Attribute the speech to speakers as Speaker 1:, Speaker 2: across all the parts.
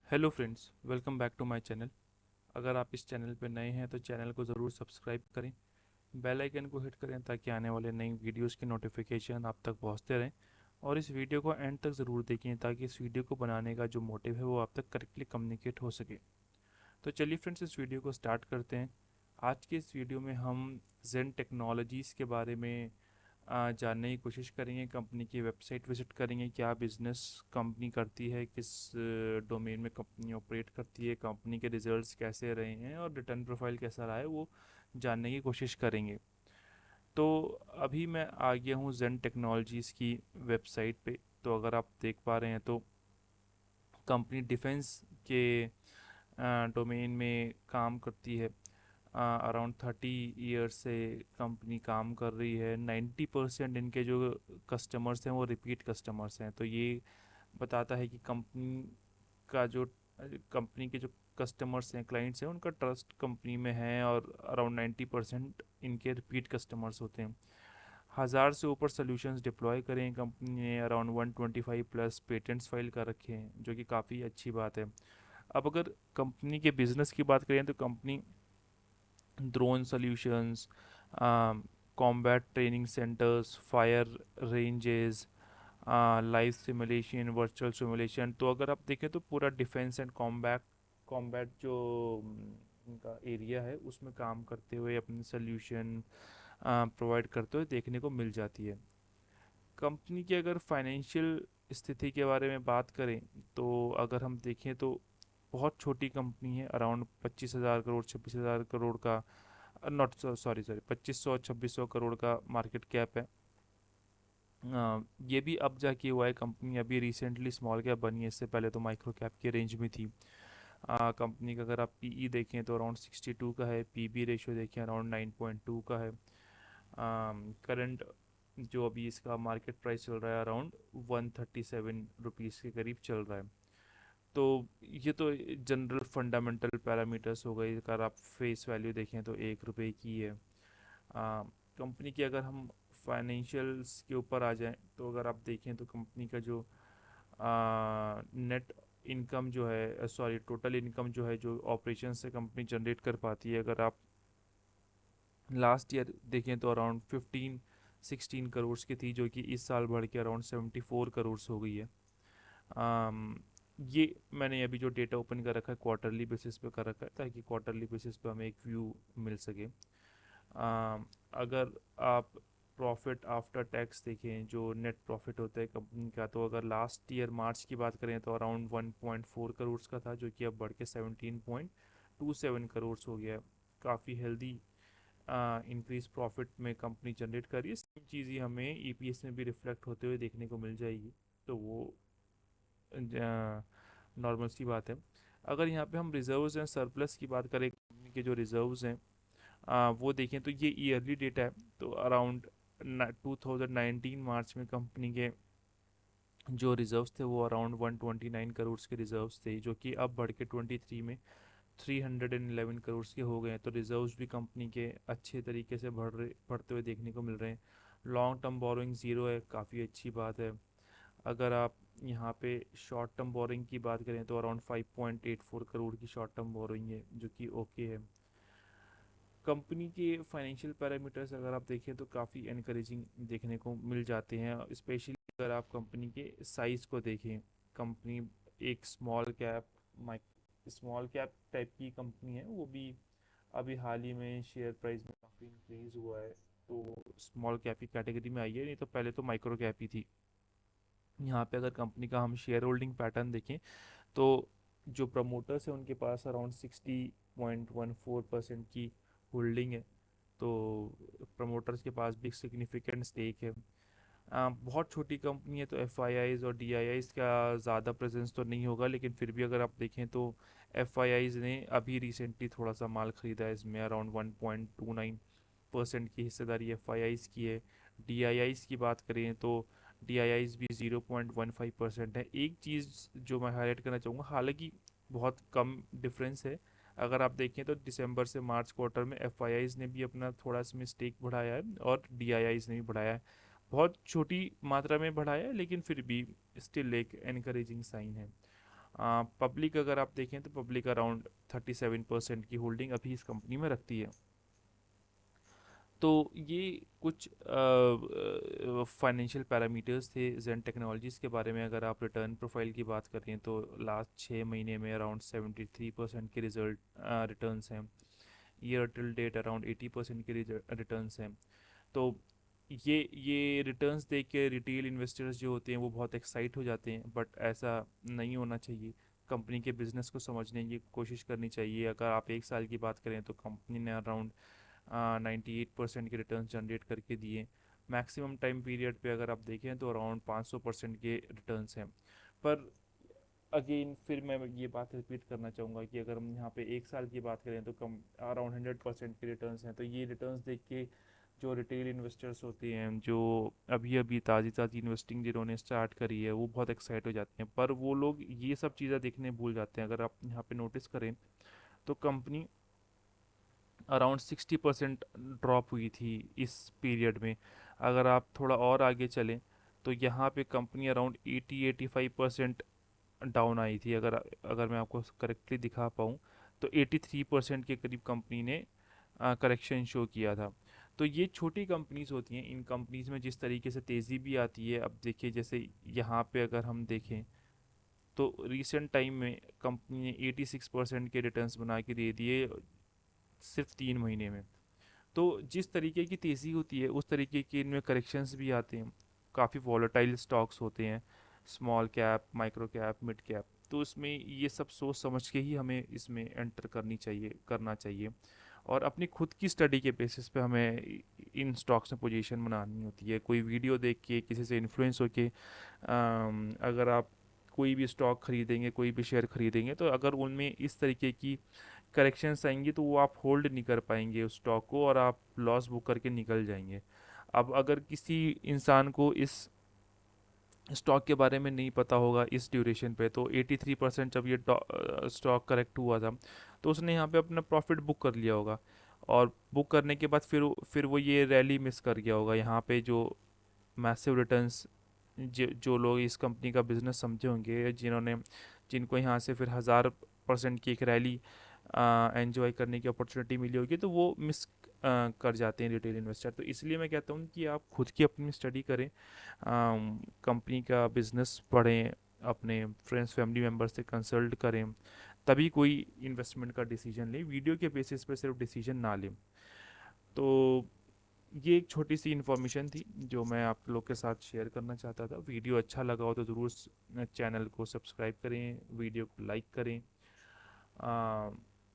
Speaker 1: Hello friends, welcome back to my channel. अगर आप इस चैनल पर नए हैं तो चैनल को ज़रूर सब्सक्राइब करें, बेल आइकन को हिट करें ताकि आने वाले नई वीडियोस की नोटिफिकेशन आप तक पहुंचते रहें। और इस वीडियो को एंड तक ज़रूर देखें ताकि इस वीडियो को बनाने का जो मोटिव है वो आप तक करेक्टली कम्युनिकेट हो सके। तो चलिए फ्रेंड्स, इस वीडियो को स्टार्ट करते हैं। आज के इस वीडियो में हम जेन टेक्नोलॉजीज़ के बारे में जानने की कोशिश करेंगे। कंपनी की वेबसाइट विजिट करेंगे, क्या बिजनेस कंपनी करती है, किस डोमेन में कंपनी ऑपरेट करती है, कंपनी के रिजल्ट्स कैसे रहे हैं और रिटर्न प्रोफाइल कैसा रहा है वो जानने की कोशिश करेंगे। तो अभी मैं आ गया हूँ जेन टेक्नोलॉजीज़ की वेबसाइट पे। तो अगर आप देख पा रहे हैं तो कंपनी डिफेंस के डोमेन में काम करती है। अराउंड 30 ईयर्स से कंपनी काम कर रही है। 90% इनके जो कस्टमर्स हैं वो रिपीट कस्टमर्स हैं। तो ये बताता है कि का जो कंपनी के जो कस्टमर्स हैं, क्लाइंट्स हैं, उनका ट्रस्ट कंपनी में है और अराउंड 90% इनके रिपीट कस्टमर्स होते हैं। 1000 से ऊपर सोल्यूशंस डिप्लॉय करें कंपनी ने। अराउंड 125 प्लस पेटेंट्स फाइल कर रखे हैं, जो कि काफ़ी अच्छी बात है। अब अगर कंपनी के बिजनेस की बात करें तो company drone solutions, combat training centres, fire ranges, live simulation, virtual simulation. तो अगर आप देखें तो पूरा डिफेंस एंड कॉम्बैट जो इनका एरिया है उसमें काम करते हुए अपनी सोल्यूशन प्रोवाइड करते हुए देखने को मिल जाती है। कंपनी की अगर फाइनेंशियल स्थिति के बारे में बात करें तो अगर हम देखें तो बहुत छोटी कंपनी है। अराउंड 25,000 करोड़ 26,000 करोड़ का, नॉट सॉरी सॉरी 2500 2600 करोड़ का मार्केट कैप है। ये भी अब जाके हुआ है। कंपनी अभी रिसेंटली स्मॉल कैप बनी है, इससे पहले तो माइक्रो कैप के रेंज में थी। कंपनी का अगर आप पीई देखें तो अराउंड 62 का है, पीबी रेशियो देखें अराउंड 9.2 का है। करंट जो अभी इसका मार्केट प्राइस चल रहा है अराउंड 137 रुपीज़ के करीब चल रहा है। तो ये तो जनरल फंडामेंटल पैरामीटर्स हो गए। अगर आप फेस वैल्यू देखें तो 1 रुपये की है। कंपनी की अगर हम फाइनेंशियल्स के ऊपर आ जाएं तो अगर आप देखें तो कंपनी का जो नेट इनकम जो है, सॉरी टोटल इनकम जो है, जो ऑपरेशन से कंपनी जनरेट कर पाती है, अगर आप लास्ट ईयर देखें तो अराउंड 15-16 करोड़ की थी, जो कि इस साल बढ़ के अराउंड 74 करोड़ हो गई है। आम, ये मैंने अभी जो डेटा ओपन कर रखा है क्वार्टरली बेसिस पे कर रखा है ताकि क्वार्टरली बेसिस पे हमें एक व्यू मिल सके। अगर आप प्रॉफिट आफ्टर टैक्स देखें, जो नेट प्रॉफिट होता है कंपनी का, तो अगर लास्ट ईयर मार्च की बात करें तो अराउंड 1.4 करोड़ का था, जो कि अब बढ़ के 17.27 करोड़ हो गया है। काफ़ी हेल्दी इंक्रीज प्रॉफिट में कंपनी जनरेट कर रही है। सेम चीज़ ही हमें ईपीएस में भी रिफ्लेक्ट होते हुए देखने को मिल जाएगी। तो वो नॉर्मल सी बात है। अगर यहाँ पे हम रिजर्व्स एंड सरप्लस की बात करें, कंपनी के जो रिजर्व्स हैं वो देखें तो ये ईयरली डेटा है। तो अराउंड 2019 मार्च में कंपनी के जो रिजर्व्स थे वो अराउंड 129 करोड़ के रिजर्व्स थे, जो कि अब बढ़ के 23 में 311 करोड़ के हो गए हैं। तो रिजर्व्स भी कंपनी के अच्छे तरीके से बढ़ते हुए देखने को मिल रहे हैं। लॉन्ग टर्म बोरोइंग ज़ीरो है, काफ़ी अच्छी बात है। अगर आप यहाँ पे शॉर्ट टर्म बोरोइंग की बात करें तो अराउंड 5.84 करोड़ की शॉर्ट टर्म बोरोइंग है, जो कि ओके है। कंपनी के फाइनेंशियल पैरामीटर्स अगर आप देखें तो काफ़ी एनकरेजिंग देखने को मिल जाते हैं, स्पेशली अगर आप कंपनी के साइज़ को देखें। कंपनी एक स्मॉल कैप टाइप की कंपनी है, वो भी अभी हाल ही में शेयर प्राइस में काफ़ी इंक्रीज हुआ है। तो स्मॉल कैप की कैटेगरी में आई है, नहीं तो पहले तो माइक्रो कैप ही थी। यहाँ पे अगर कंपनी का हम शेयर होल्डिंग पैटर्न देखें तो जो प्रमोटर्स हैं उनके पास अराउंड 60.14% की होल्डिंग है। तो प्रमोटर्स के पास भी सिग्निफिकेंट स्टेक है। बहुत छोटी कंपनी है तो एफ आई आईज़ और डी आई आईज़ का ज़्यादा प्रेजेंस तो नहीं होगा, लेकिन फिर भी अगर आप देखें तो एफ आई आईज़ ने अभी रिसेंटली थोड़ा सा माल ख़रीदा है। इसमें अराउंड 1.29% की हिस्सेदारी एफ आई आईज़ की है। डी आई आईज़ की बात करें तो डी आई आईज़ भी 0.15% है। एक चीज़ जो मैं हाईलाइट करना चाहूँगा, हालांकि बहुत कम डिफरेंस है। अगर आप देखें तो दिसंबर से मार्च क्वार्टर में एफ आई आईज़ ने भी अपना थोड़ा इसमें स्टेक बढ़ाया है और डी आई आईज़ ने भी बढ़ाया है। बहुत छोटी मात्रा में बढ़ाया है, लेकिन फिर भी स्टिल एक एनकरेजिंग साइन है। पब्लिक अगर आप देखें तो पब्लिक अराउंड 37% की होल्डिंग अभी इस कंपनी में रखती है। तो ये कुछ फाइनेंशियल पैरामीटर्स थे जेन टेक्नोलॉजीज़ के बारे में। अगर आप रिटर्न प्रोफाइल की बात करें तो लास्ट 6 महीने में अराउंड 73% के रिजल्ट रिटर्न्स हैं। ईयर टिल डेट अराउंड 80% के रिटर्न्स हैं। तो ये रिटर्न्स देख के रिटेल इन्वेस्टर्स जो होते हैं वो बहुत एक्साइट हो जाते हैं, बट ऐसा नहीं होना चाहिए। कंपनी के बिजनेस को समझने की कोशिश करनी चाहिए। अगर आप 1 साल की बात करें तो कंपनी ने अराउंड 98% के रिटर्न जनरेट करके दिए। मैक्सिमम टाइम पीरियड पे अगर आप देखें तो अराउंड 500% के रिटर्न्स हैं। पर अगेन फिर मैं ये बात रिपीट करना चाहूँगा कि अगर हम यहाँ पे 1 साल की बात करें तो कम अराउंड 100% के रिटर्न्स हैं। तो ये रिटर्न्स देख के जो रिटेल इन्वेस्टर्स होते हैं, जो अभी अभी ताज़ी ताज़ी इन्वेस्टिंग जिन्होंने स्टार्ट करी है, वो बहुत एक्साइट हो जाते हैं। पर वो लोग ये सब चीज़ें देखने भूल जाते हैं। अगर आप यहाँ पे नोटिस करें तो कंपनी अराउंड 60% ड्रॉप हुई थी इस पीरियड में। अगर आप थोड़ा और आगे चलें तो यहाँ पे कंपनी अराउंड 80-85% डाउन आई थी। अगर अगर मैं आपको करेक्टली दिखा पाऊँ तो 83% के करीब कंपनी ने करेक्शन शो किया था। तो ये छोटी कंपनीज होती हैं। इन कंपनीज में जिस तरीके से तेज़ी भी आती है, अब देखिए जैसे यहाँ पे अगर हम देखें तो रिसेंट टाइम में कंपनी ने 86% के रिटर्न्स बना के दे दिए सिर्फ 3 महीने में। तो जिस तरीके की तेज़ी होती है उस तरीके के इनमें करेक्शंस भी आते हैं। काफ़ी वॉलेटाइल स्टॉक्स होते हैं, small cap, micro cap, mid cap. तो इसमें ये सब सोच समझ के ही हमें इसमें एंटर करना चाहिए। और अपनी खुद की स्टडी के बेसिस पे हमें इन स्टॉक्स में पोजीशन बनानी होती है। कोई वीडियो देख के, किसी से इन्फ्लुएंस होके अगर आप कोई भी स्टॉक खरीदेंगे, कोई भी शेयर खरीदेंगे, तो अगर उनमें इस तरीके की करेक्शंस आएंगी तो वो आप होल्ड नहीं कर पाएंगे उस स्टॉक को, और आप लॉस बुक करके निकल जाएंगे। अब अगर किसी इंसान को इस स्टॉक के बारे में नहीं पता होगा इस ड्यूरेशन पे, तो 83% जब ये स्टॉक करेक्ट हुआ था तो उसने यहाँ पे अपना प्रॉफिट बुक कर लिया होगा। और बुक करने के बाद फिर वो ये रैली मिस कर गया होगा। यहाँ पे जो मैसिव रिटर्न्स, जो लोग इस कंपनी का बिजनेस समझे होंगे, जिनको यहाँ से फिर 1000% की एक रैली एंजॉय करने की अपॉर्चुनिटी मिली होगी, तो वो मिस कर जाते हैं रिटेल इन्वेस्टर। तो इसलिए मैं कहता हूँ कि आप खुद की अपनी स्टडी करें, कंपनी का बिजनेस पढ़ें, अपने फ्रेंड्स फैमिली मेम्बर से कंसल्ट करें, तभी कोई इन्वेस्टमेंट का डिसीजन लें। वीडियो के बेसिस पे सिर्फ डिसीजन ना लें। तो ये एक छोटी सी इन्फॉर्मेशन थी जो मैं आप लोग के साथ शेयर करना चाहता था। वीडियो अच्छा लगा हो तो ज़रूर चैनल को सब्सक्राइब करें, वीडियो को लाइक करें।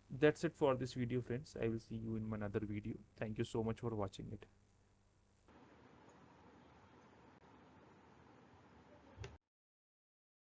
Speaker 1: That's it for this video, friends. I will see you in another video. Thank you so much for watching it.